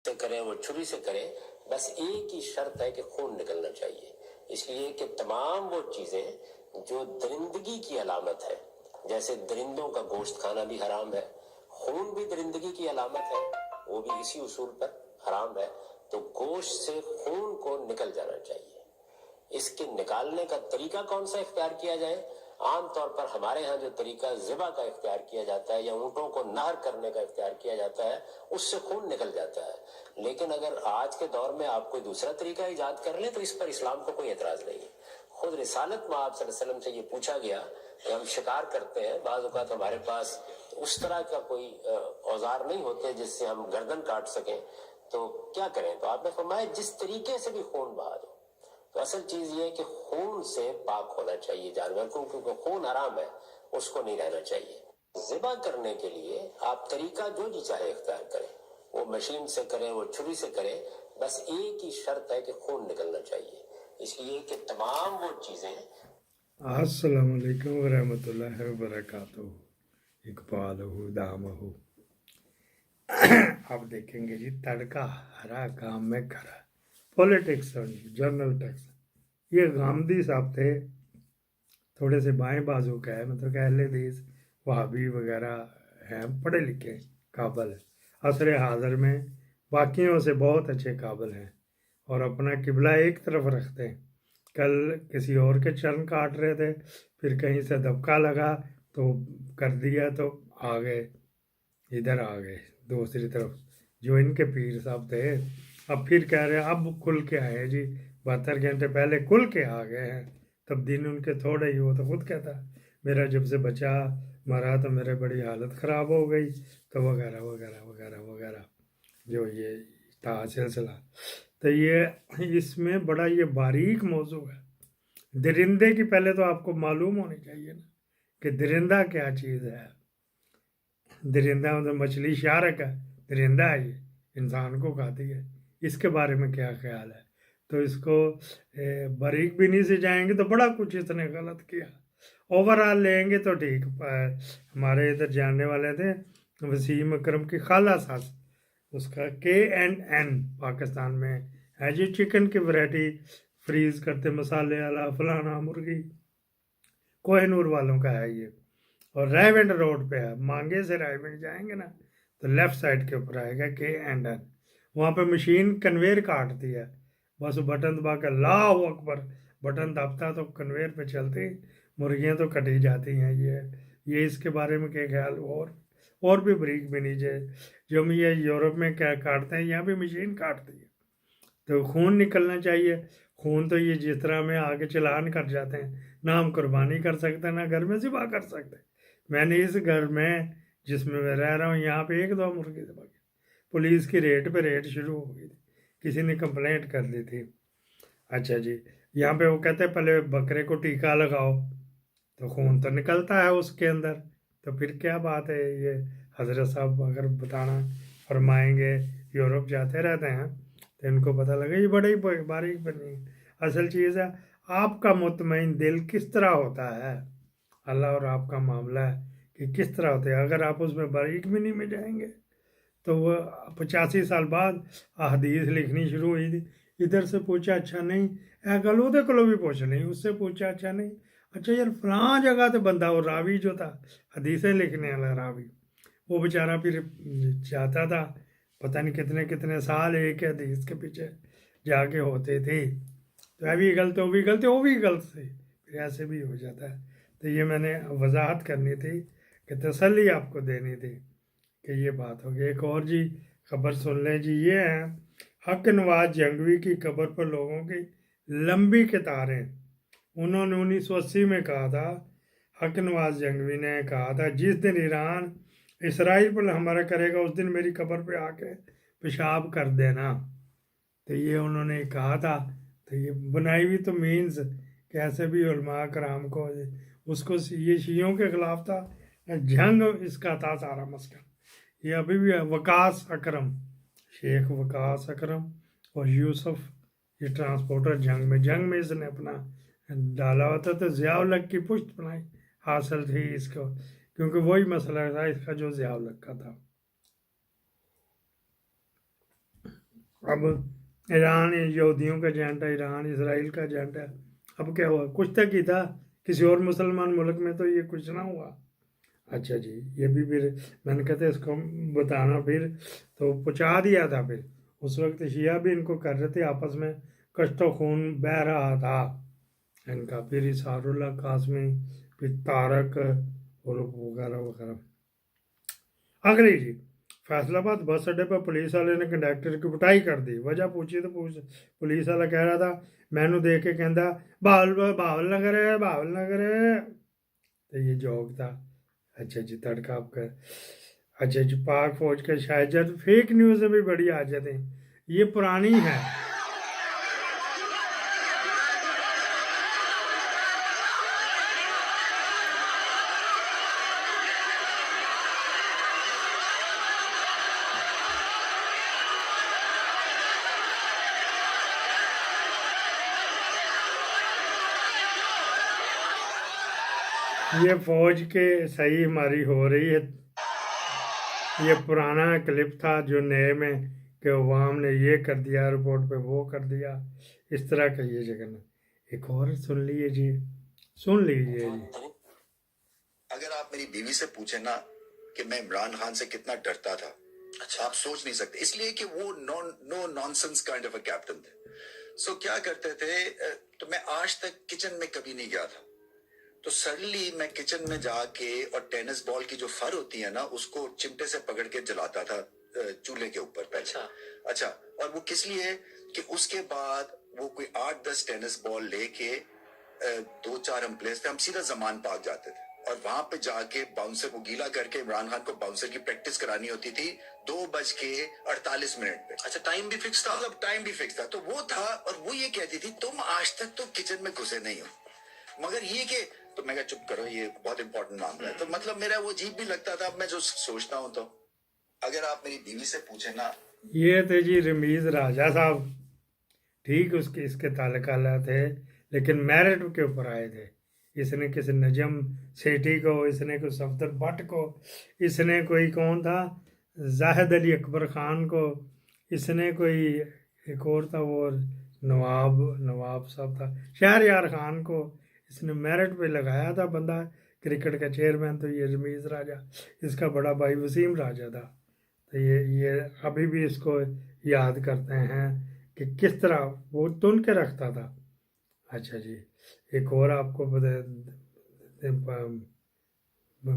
سے کریں وہ چھری سے کریں، بس ایک ہی شرط ہے کہ خون نکلنا چاہیے، اس لیے کہ تمام وہ چیزیں جو درندگی کی علامت ہے، جیسے درندوں کا گوشت کھانا بھی حرام ہے، خون بھی درندگی کی علامت ہے، وہ بھی اسی اصول پر حرام ہے، تو گوشت سے خون کو نکل جانا چاہیے۔ اس کے نکالنے کا طریقہ کون سا اختیار کیا جائے؟ عام طور پر ہمارے ہاں جو طریقہ ذبح کا اختیار کیا جاتا ہے یا اونٹوں کو نہر کرنے کا اختیار کیا جاتا ہے، اس سے خون نکل جاتا ہے، لیکن اگر آج کے دور میں آپ کوئی دوسرا طریقہ ایجاد کر لیں تو اس پر اسلام کو کوئی اعتراض نہیں ہے۔ خود رسالت میں آپ صلی اللہ علیہ وسلم سے یہ پوچھا گیا کہ ہم شکار کرتے ہیں، بعض اوقات ہمارے پاس اس طرح کا کوئی اوزار نہیں ہوتے جس سے ہم گردن کاٹ سکیں، تو کیا کریں؟ تو آپ نے فرمایا جس طریقے سے بھی خون بہا دو۔ تو اصل چیز یہ ہے کہ خون سے پاک ہونا چاہیے جانور کو، کیونکہ خون حرام ہے، اس کو نہیں رہنا چاہیے۔ ذبح کرنے کے لیے آپ طریقہ جو جی چاہے اختیار کریں، وہ مشین سے کریں وہ چھری سے کریں، بس ایک ہی شرط ہے کہ خون نکلنا چاہیے، اس لیے کہ تمام وہ چیزیں۔ السلام علیکم ورحمۃ اللہ وبرکاتہ۔ اقبال ہو دام ہو۔ آپ دیکھیں گے جی، تڑکا ہرا کام میں کھرا، پولیٹکس اور جرنل ٹیکس۔ یہ غامدی صاحب تھے، تھوڑے سے بائیں بازو کا ہے، مطلب کہ اہل حدیث وہابی وغیرہ ہیں، پڑھے لکھے قابل ہیں، عصر حاضر میں باقیوں سے بہت اچھے قابل ہیں، اور اپنا قبلہ ایک طرف رکھتے ہیں۔ کل کسی اور کے چرن کاٹ رہے تھے، پھر کہیں سے دبکا لگا تو کر دیا تو آ گئے، ادھر آ گئے دوسری طرف، جو ان کے پیر صاحب تھے۔ اب پھر کہہ رہے ہیں اب کھل کے آئے جی، 72 گھنٹے پہلے کھل کے آ گئے ہیں، تب دن ان کے تھوڑے ہی، وہ تو خود کہتا میرا جب سے بچہ مرا تو میرے بڑی حالت خراب ہو گئی، تو وغیرہ وغیرہ وغیرہ وغیرہ، جو یہ تھا سلسلہ۔ تو یہ اس میں بڑا یہ باریک موضوع ہے۔ درندے کی پہلے تو آپ کو معلوم ہونی چاہیے نا کہ درندہ کیا چیز ہے۔ درندہ مطلب مچھلی شارک ہے، درندہ ہے، یہ انسان کو کھاتی ہے، اس کے بارے میں کیا خیال ہے؟ تو اس کو باریک بینی سے جائیں گے تو بڑا کچھ اس نے غلط کیا، اوور آل لیں گے تو ٹھیک۔ ہمارے ادھر جاننے والے تھے، وسیم اکرم کی خالہ ساس، اس کا KNN پاکستان میں ہے جی، چکن کی ورائٹی فریز کرتے، مسالے والا فلانا مرغی، کوہ نور والوں کا ہے یہ، اور رائیونڈ روڈ پہ ہے، مانگے سے رائیونڈ جائیں گے نا تو لیفٹ سائڈ کے اوپر آئے گا KNN، وہاں پہ مشین کنویر کاٹتی ہے، بس بٹن دبا کے اللہ اکبر بٹن دبتا تو کنویر پہ چلتی مرغیاں تو کٹی جاتی ہیں۔ یہ اس کے بارے میں کیا خیال؟ اور بھی بریک بھی نیچے جو ہم یہ یورپ میں کیا کاٹتے ہیں، یہاں بھی مشین کاٹتی ہے، تو خون نکلنا چاہیے۔ خون تو یہ جس طرح میں آگے چلان کر جاتے ہیں، نہ ہم قربانی کر سکتے ہیں، نہ گھر میں ذبح کر سکتے۔ میں نے اس گھر میں جس میں رہ رہا ہوں، یہاں پہ 1-2 مرغی ذبح کی، پولیس کی ریٹ پہ ریٹ شروع ہو گئی تھی، کسی نے کمپلینٹ کر لی تھی۔ اچھا جی، یہاں پہ وہ کہتے ہیں پہلے بکرے کو ٹیکا لگاؤ تو خون تو نکلتا ہے اس کے اندر، تو پھر کیا بات ہے؟ یہ حضرت صاحب اگر بتانا فرمائیں گے، یورپ جاتے رہتے ہیں تو ان کو پتہ لگے، یہ بڑی باریک بنی اصل چیز ہے۔ آپ کا مطمئن دل کس طرح ہوتا ہے، اللہ اور آپ کا معاملہ ہے کہ کس طرح ہوتا ہے۔ اگر آپ اس میں باریک بنی میں جائیں گے تو وہ 85 سال بعد احادیث لکھنی شروع ہوئی تھی، ادھر سے پوچھا اچھا نہیں گلو دے کلو بھی پوچھ نہیں، اس سے پوچھا اچھا نہیں، اچھا یار فلاں جگہ تو بندہ وہ راوی جو تھا حدیثیں لکھنے والا راوی، وہ بیچارہ پھر چاہتا تھا پتہ نہیں کتنے کتنے سال ایک حدیث کے پیچھے جا کے ہوتے تھے، تو یہ بھی غلط، وہ بھی غلط، وہ بھی غلط سے پھر ایسے بھی ہو جاتا ہے۔ تو یہ میں نے وضاحت کرنی تھی کہ تسلی آپ کو دینی تھی کہ یہ بات ہوگی۔ ایک اور جی خبر سن لیں جی، یہ ہے حق نواز جنگوی کی قبر پر لوگوں کی لمبی قطاریں۔ انہوں نے 1980 میں کہا تھا، حق نواز جنگوی نے کہا تھا جس دن ایران اسرائیل پر حملہ کرے گا اس دن میری قبر پہ آ کے پیشاب کر دینا، تو یہ انہوں نے کہا تھا۔ تو یہ بنائی ہوئی تو مینز کہ ایسے بھی علماء کرام کو اس کو یہ شیعوں کے خلاف تھا، جنگ اس کا تھا سارا مسئلہ۔ یہ ابھی بھی ہے، وقاص اکرم، شیخ وقاص اکرم اور یوسف، یہ ٹرانسپورٹر جنگ میں اس نے اپنا ڈالا ہوا تھا، تو ضیاء الحق کی پشت پناہی حاصل تھی اس کو، کیونکہ وہی مسئلہ تھا اس کا جو ضیاء الحق کا تھا۔ अब ईरान यहूदियों का एजेंट है, ईरान इसराइल का एजेंट है। अब क्या हुआ, कुछ तक ही था, किसी और मुसलमान मुल्क में तो ये कुछ ना हुआ। अच्छा जी, ये भी फिर मैंने कहते इसको बताना, फिर तो पहुँचा दिया था। फिर उस वक्त शिया भी इनको कर रहे थे, आपस में कश्तो खून बह रहा था इनका। फिर इसारुल्लाह कासमी, फिर तारक और वगैरह वगैरह। अगली जी, फैसलाबाद बस अड्डे पर पुलिस वाले ने कंडक्टर की पिटाई कर दी। वजह पूछी तो पुलिस वाला कह रहा था, मैनू देख के कहता बावल ना करे, बावल ना करे। तो ये जोक था। अच्छा जी, तड़का आपका। अच्छा जी, पाक फौज के शायद फेक न्यूज़ में भी बड़ी आजत है, ये पुरानी है। ये फौज के सही हमारी हो रही है। ये पुराना क्लिप था जो नए में कि अवाम ने ये कर दिया, रिपोर्ट पे वो कर दिया, इस तरह का ये जगह। एक और सुन लीजिए, सुन लीजिए जी। अगर आप मेरी बीवी से पूछे ना कि मैं इमरान खान से कितना डरता था, अच्छा आप सोच नहीं सकते, इसलिए कि वो no nonsense kind of a captain थे। सो क्या करते थे, तो मैं आज तक किचन में कभी नहीं गया था, तो सडनली मैं किचन में जाके और टेनिस बॉल की जो फर होती है ना, उसको चिमटे से पकड़ के जलाता था चूल्हे के ऊपर पहले। अच्छा, और वो किस लिए कि उसके बाद वो कोई 8-10 टेनिस बॉल लेके 2-4 हम प्लेयर्स थे, हम सीधा जमान पार्क जाते थे और वहां पे जाके बाउंसर को गीला करके इमरान खान को बाउंसर की प्रैक्टिस करानी होती थी 2:48 पे। अच्छा, टाइम भी फिक्स था? मतलब टाइम भी फिक्स था, तो वो था। और वो ये कहती थी तुम आज तक तो किचन में घुसे नहीं हो, मगर ये कि, तो मैं कहा चुप करो, ये बहुत इंपॉर्टेंट मामला है। तो मतलब मेरा वो अजीब भी लगता था। अब मैं जो सोचता हूँ, तो अगर आप मेरी बीवी से पूछे ना, ये थे जी रमीज राजा साहब, ठीक उसके इसके ताल्लुकात थे, लेकिन मेरिट के ऊपर आए थे। इसने किसी नजम सेठी को, इसने कोई सफदर भट्ट को, इसने कोई कौन था जाहिद अली अकबर खान को, इसने कोई एक और था वो नवाब साहब था शहरयार खान को, इसने मेरिट पे लगाया था बंदा, क्रिकेट का चेयरमैन। तो ये रमीज राजा, इसका बड़ा भाई वसीम राजा था। तो ये अभी भी इसको याद करते हैं कि किस तरह वो तुन के रखता था। अच्छा जी, एक और आपको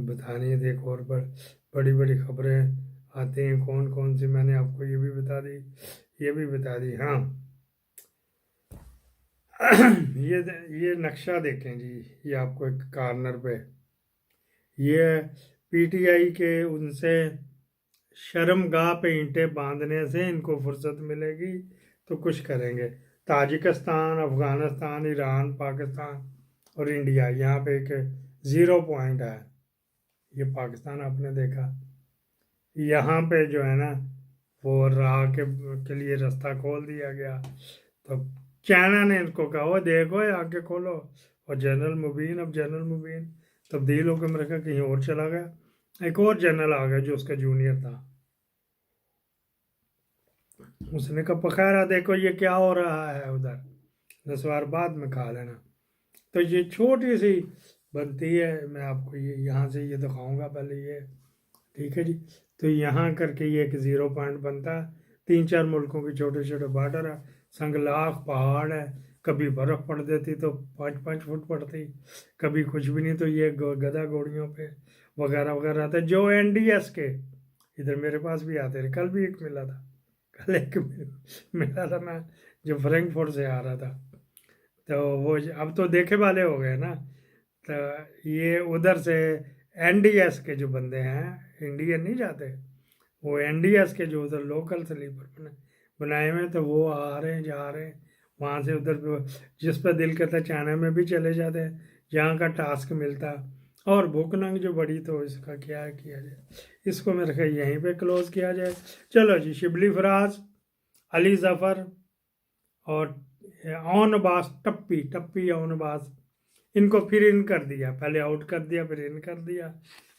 बतानी है, एक और बड़ी बड़ी खबरें आती हैं, कौन कौन सी, मैंने आपको ये भी बता दी, ये भी बता दी। हाँ, ये नक्शा देखें जी, ये आपको एक कॉर्नर पे, ये पीटीआई के उनसे शर्मगाह पे ईंटें बांधने से इनको फुर्सत मिलेगी तो कुछ करेंगे। ताजिकिस्तान, अफ़गानिस्तान, ईरान, पाकिस्तान और इंडिया, यहाँ पे एक 0 पॉइंट है। ये पाकिस्तान आपने देखा, यहाँ पे जो है ना वो राह के लिए रास्ता खोल दिया गया। तो चाइना ने इनको कहा वो देखो ये आगे खोलो, और जनरल मुबीन, अब जनरल मुबीन तब्दील होकर मेरे ख्याल कहीं और चला गया। एक और जनरल आ गया जो उसका जूनियर था, उसने कहा पखारा देखो ये क्या हो रहा है उधर, नस्वार बाद में खा लेना। तो ये छोटी सी बनती है, मैं आपको ये यहाँ से ये दिखाऊंगा पहले ये, ठीक है जी। तो यहाँ करके ये एक 0 पॉइंट बनता है, 3-4 मुल्कों के छोटे छोटे बॉर्डर है, संगलाख पहाड़ है, कभी बर्फ़ पड़ देती तो 5-5 फुट पड़ती, कभी कुछ भी नहीं, तो ये गधा घोड़ियों पे वगैरह वगैरह आते जो NDS के इधर मेरे पास भी आते थे। कल भी एक मिला था, कल एक मिला था, मैं जो फ्रैंकफर्ट से आ रहा था। तो वो अब तो देखे वाले हो गए ना, तो ये उधर से NDS के जो बंदे हैं, इंडियन नहीं जाते, वो NDS के जो उधर लोकल स्लीपर बनाए हुए, तो वो आ रहे हैं जा रहे हैं वहाँ से उधर पे, जिस पर दिल करता है चाइना में भी चले जाते हैं जहाँ का टास्क मिलता। और भूखनंग जो बड़ी, तो इसका क्या किया जाए, इसको मेरे ख्याल यहीं पे क्लोज किया जाए। चलो जी, शिबली फराज, अली जफ़र और ओनबास टप्पी ओनबास, इनको फिर इन कर दिया, पहले आउट कर दिया फिर इन कर दिया।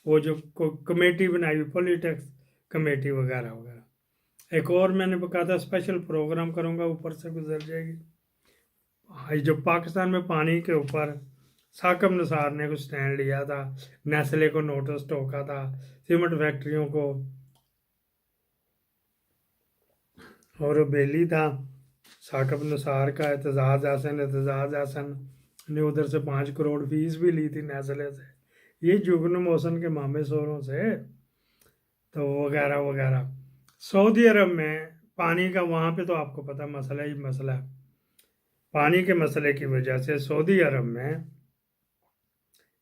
वो जो कमेटी बनाई हुई पॉलिटिक्स कमेटी वगैरह वगैरह, एक और मैंने कहा था स्पेशल प्रोग्राम करूँगा, ऊपर से गुजर जाएगी। जो पाकिस्तान में पानी के ऊपर साकब निसार ने कुछ स्टैंड लिया था, नेस्ले को नोटिस टोका था, सीमेंट फैक्ट्रियों को, और बेली था साकब निसार का, एतजाज हसन ने उधर से 5 करोड़ फीस भी ली थी नेस्ले से, ये जुगन मौसन के मामे शोरों से, तो वगैरह वगैरह। सऊदी अरब में पानी का, वहाँ पे तो आपको पता मसला ही मसला है। पानी के मसले की वजह से सऊदी अरब में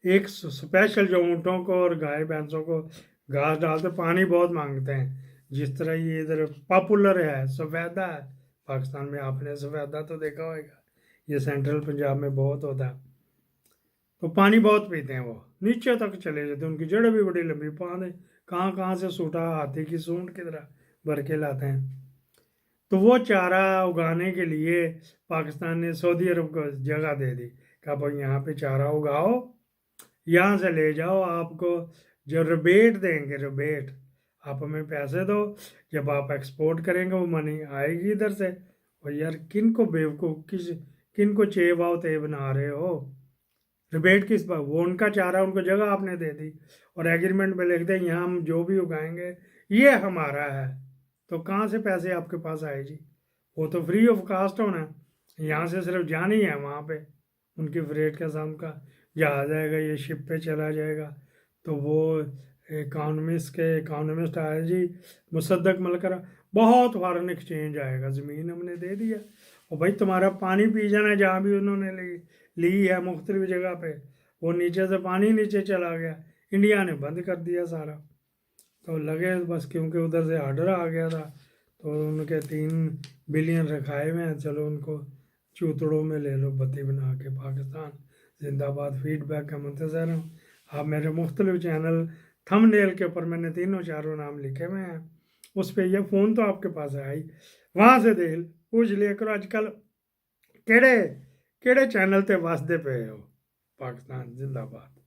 एक स्पेशल, जो ऊँटों को और गाय भैंसों को घास डालते, पानी बहुत मांगते हैं। जिस तरह ये इधर पॉपुलर है सफ़ेदा है पाकिस्तान में, आपने सफ़ेदा तो देखा होगा, ये सेंट्रल पंजाब में बहुत होता है, तो पानी बहुत पीते हैं वो, नीचे तक चले जाते हैं, उनकी जड़ें भी बड़ी लंबी, पानी कहाँ कहाँ से सूटा हाथी की सूंड की तरह भर के लाते हैं। तो वो चारा उगाने के लिए पाकिस्तान ने सऊदी अरब को जगह दे दी, कहा भाई यहाँ पे चारा उगाओ, यहाँ से ले जाओ, आपको जो रिबेट देंगे, रिबेट आप हमें पैसे दो, जब आप एक्सपोर्ट करेंगे वो मनी आएगी इधर से। और यार किन को बेवकूफ़, किन को चेवाओ ते बना रहे हो, रिबेट किस बात, वो उनका चारा उनको जगह आपने दे दी, और एग्रीमेंट में लिख दें यहाँ हम जो भी उगाएंगे ये हमारा है, तो कहाँ से पैसे आपके पास आए जी? वो तो फ्री ऑफ कास्ट होना है, यहाँ से सिर्फ जानी है, वहाँ पे उनकी फ्रेट का साम का जहाज आएगा, ये शिप पे चला जाएगा। तो वो इकानमिस्ट आया जी मुसद्दक मलकरा, बहुत फॉरेन एक्सचेंज आएगा, ज़मीन हमने दे दिया, और भाई तुम्हारा पानी पी जाना, जहाँ भी उन्होंने ली है मुख्तलिफ जगह पे, वो नीचे से पानी नीचे चला गया, इंडिया ने बंद कर दिया सारा। तो लगे बस, क्योंकि उधर से आर्डर आ गया था, तो उनके 3 बिलियन रखाए हुए हैं, चलो उनको चूतड़ों में ले लो बत्ती बना के। पाकिस्तान जिंदाबाद। फीडबैक का मुंतज़र हूँ। आप मेरे मुख्तलिफ चैनल थंबनेल के ऊपर मैंने 3-4 नाम लिखे हुए हैं, उस पर यह फ़ोन तो आपके पास है ही, वहाँ से देख पूछ लिया करो आजकल केड़े चैनल ते वसदे पे हो। पाकिस्तान जिंदाबाद।